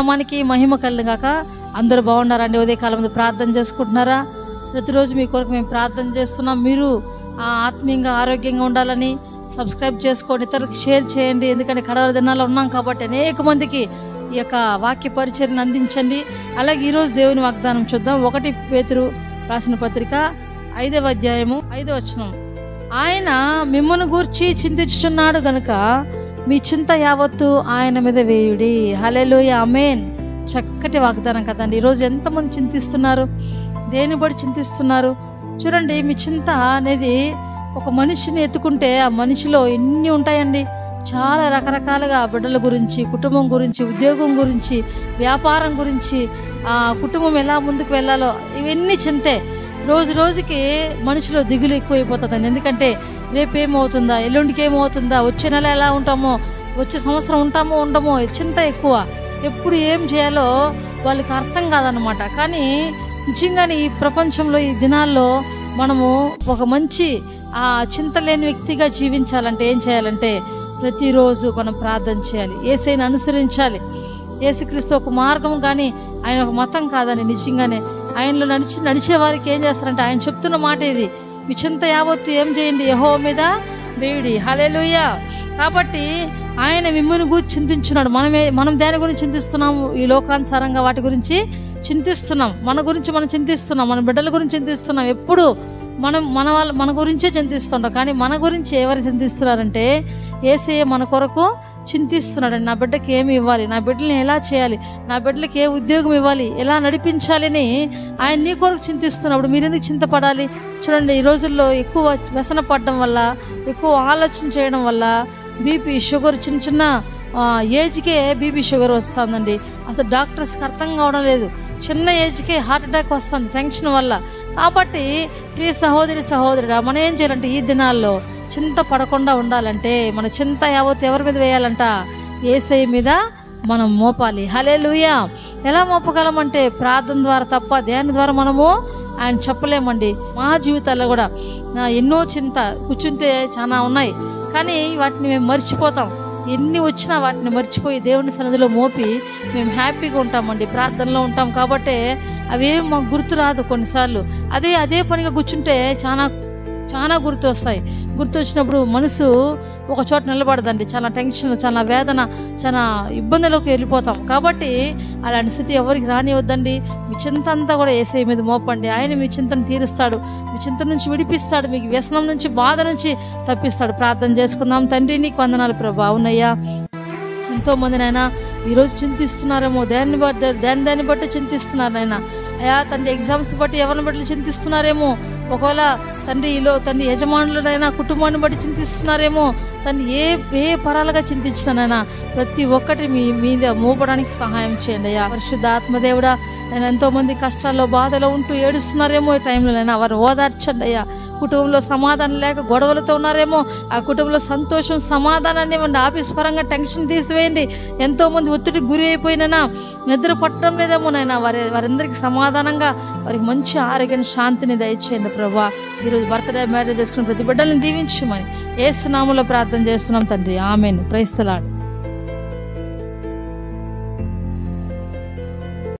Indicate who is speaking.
Speaker 1: నామానికి మహిమ కలుగును గాక. అందరూ బాగున్నారండి? ఉదయకాలం ముందు ప్రార్థన చేసుకుంటున్నారా? ప్రతిరోజు మీ కొరకు మేము ప్రార్థన చేస్తున్నాం. మీరు ఆత్మీయంగా ఆరోగ్యంగా ఉండాలని సబ్స్క్రైబ్ చేసుకోండి, ఇతరులకు షేర్ చేయండి. ఎందుకంటే కడవరి దినాల్లో ఉన్నాం కాబట్టి అనేక మందికి ఈ యొక్క వాక్య పరిచర్యను అందించండి. అలాగే ఈరోజు దేవుని వాగ్దానం చూద్దాం. 1 పేతురు రాసిన పత్రిక 5వ అధ్యాయము 5వ వచనం. ఆయన మిమ్మల్ని గూర్చి చింతించుచున్నాడు గనుక మీ చింత యావత్తు ఆయన మీద వేయుడి. హల్లెలూయా, ఆమేన్. చక్కటి వాగ్దానం కదండి. ఈరోజు ఎంతమంది చింతిస్తున్నారు? దేని బట్టి చింతిస్తున్నారు? చూడండి, మీ చింత అనేది ఒక మనిషిని ఎత్తుకుంటే ఆ మనిషిలో ఎన్ని ఉంటాయండి. చాలా రకరకాలుగా బిడ్డల గురించి, కుటుంబం గురించి, ఉద్యోగం గురించి, వ్యాపారం గురించి, ఆ కుటుంబం ఎలా ముందుకు వెళ్ళాలో ఇవన్నీ చింతే. రోజు రోజుకి మనిషిలో దిగులు ఎక్కువైపోతుందండి. ఎందుకంటే రేపేమవుతుందా, ఎల్లుండికి ఏమవుతుందా, వచ్చే నెల ఎలా ఉంటామో, వచ్చే సంవత్సరం ఉంటామో ఉండమో, చింత ఎక్కువ. ఎప్పుడు ఏం చేయాలో వాళ్ళకి అర్థం కాదనమాట. కానీ నిజంగానే ఈ ప్రపంచంలో ఈ దినాల్లో మనము ఒక మంచి చింత లేని వ్యక్తిగా జీవించాలంటే ఏం చేయాలంటే ప్రతిరోజు మనం ప్రార్థన చేయాలి, యేసయ్యను అనుసరించాలి. యేసుక్రీస్తు ఒక మార్గం కానీ ఆయన ఒక మతం కాదని. నిజంగానే ఆయనలో నడిచే వారికి ఏం చేస్తారంటే ఆయన చెప్తున్న మాట ఇది, మీ చింత యావత్తు ఏం చేయండి, యెహోవా మీద వేయుడి. హల్లెలూయా. కాబట్టి ఆయన మిమ్మల్ని గురించి చింతించున్నాడు. మనం దేని గురించి చింతిస్తున్నాము? ఈ లోకానుసారంగా వాటి గురించి చింతిస్తున్నాం. మన గురించి మనం చింతిస్తున్నాం, మన బిడ్డల గురించి చింతిస్తున్నాం. ఎప్పుడు మన గురించే చింతిస్తుంటాం. కానీ మన గురించి ఎవరు చింతిస్తున్నారంటే యేసయ్య మన కొరకు చింతిస్తున్నాడండి. నా బిడ్డకి ఏమి ఇవ్వాలి, నా బిడ్డల్ని ఎలా చేయాలి, నా బిడ్డలకి ఏ ఉద్యోగం ఇవ్వాలి, ఎలా నడిపించాలని ఆయన నీ కొరకు చింతిస్తున్నప్పుడు మీరెందుకు చింతపడాలి? చూడండి, ఈ రోజుల్లో ఎక్కువ వ్యసన పడడం వల్ల, ఎక్కువ ఆలోచన చేయడం వల్ల బీపీ, షుగర్, చిన్న ఏజ్కే బీపీ, షుగర్ వస్తుందండి. అసలు డాక్టర్స్కి అర్థం కావడం లేదు. చిన్న ఏజ్కే హార్ట్ అటాక్ వస్తుంది టెన్షన్ వల్ల. కాబట్టి ప్రియ సహోదరుడా, మనం ఏం చేయాలంటే ఈ దినాల్లో చింత పడకుండా ఉండాలంటే మన చింత యావత్తు ఎవరి మీద వేయాలంట? యేసయ్య మీద మనం మోపాలి. హల్లెలూయా. ఎలా మోపగలమంటే ప్రార్థన ద్వారా తప్ప దేని ద్వారా మనము ఆయన చెప్పలేమండి. మా జీవితాల్లో కూడా ఎన్నో చింత కూర్చుంటే చాలా ఉన్నాయి, కానీ వాటిని మేము మర్చిపోతాం. ఎన్ని వచ్చినా వాటిని మర్చిపోయి దేవుని సన్నిధిలో మోపి మేము హ్యాపీగా ఉంటామండి, ప్రార్థనలో ఉంటాం. కాబట్టి అవేం మాకు గుర్తు రాదు కొన్నిసార్లు. అదే పనిగా కూర్చుంటే చాలా గుర్తు వస్తాయి. గుర్తు వచ్చినప్పుడు మనసు ఒక చోట నిలబడదండి. చాలా టెన్షన్, చాలా వేదన, చాలా ఇబ్బందులోకి వెళ్ళిపోతాం. కాబట్టి అలాంటి స్థితి ఎవరికి రానివద్దండి. మీ చింత అంతా కూడా యేసయ్య మీద మోపండి. ఆయన మీ చింతను తీరుస్తాడు, మీ చింత నుంచి విడిపిస్తాడు, మీకు వ్యసనం నుంచి, బాధ నుంచి తప్పిస్తాడు. ప్రార్థన చేసుకుందాం. తండ్రి, నీకు వందనాలు ప్రభా. అవునయ్యా, ఎంతోమంది నాయన ఈరోజు చింతిస్తున్నారేమో, దాన్ని బట్టి చింతిస్తున్నారు నాయన. అయ్యా తండ్రి, ఎగ్జామ్స్ బట్టి ఎవరిని బట్టి చింతిస్తున్నారేమో, ఒకవేళ తండ్రి ఈలో యజమానులనైనా కుటుంబాన్ని బట్టి చింతిస్తున్నారేమో. తండ్రి ఏ పరాలుగా చింతించినానైనా ప్రతి ఒక్కటి మీ మీద మోపడానికి సహాయం చేయండి అయ్యా. పరిశుద్ధ ఆత్మదేవుడా, నేను ఎంతోమంది కష్టాల్లో బాధలో ఉంటూ ఏడుస్తున్నారేమో ఈ టైంలో నైనా వారు ఓదార్చండి అయ్యా. కుటుంబంలో సమాధానం లేక గొడవలతో ఉన్నారేమో, ఆ కుటుంబంలో సంతోషం, సమాధానాన్ని ఇవ్వండి. ఆఫీస్ పరంగా టెన్షన్ తీసివేయండి. ఎంతోమంది ఒత్తిడికి గురి అయిపోయినా నిద్ర పట్టడం లేదేమో నైనా వారందరికీ సమాధానంగా వారికి మంచి ఆరోగ్యాన్ని, శాంతిని దయచేయండి ప్రభా. ఈరోజు బర్త్డే, మ్యారేజ్ చేసుకున్న ప్రతి బిడ్డల్ని దీవించమని యేసు నామములో ప్రార్థన చేస్తున్నాం తండ్రి. ఆమేన్. Praise the lord.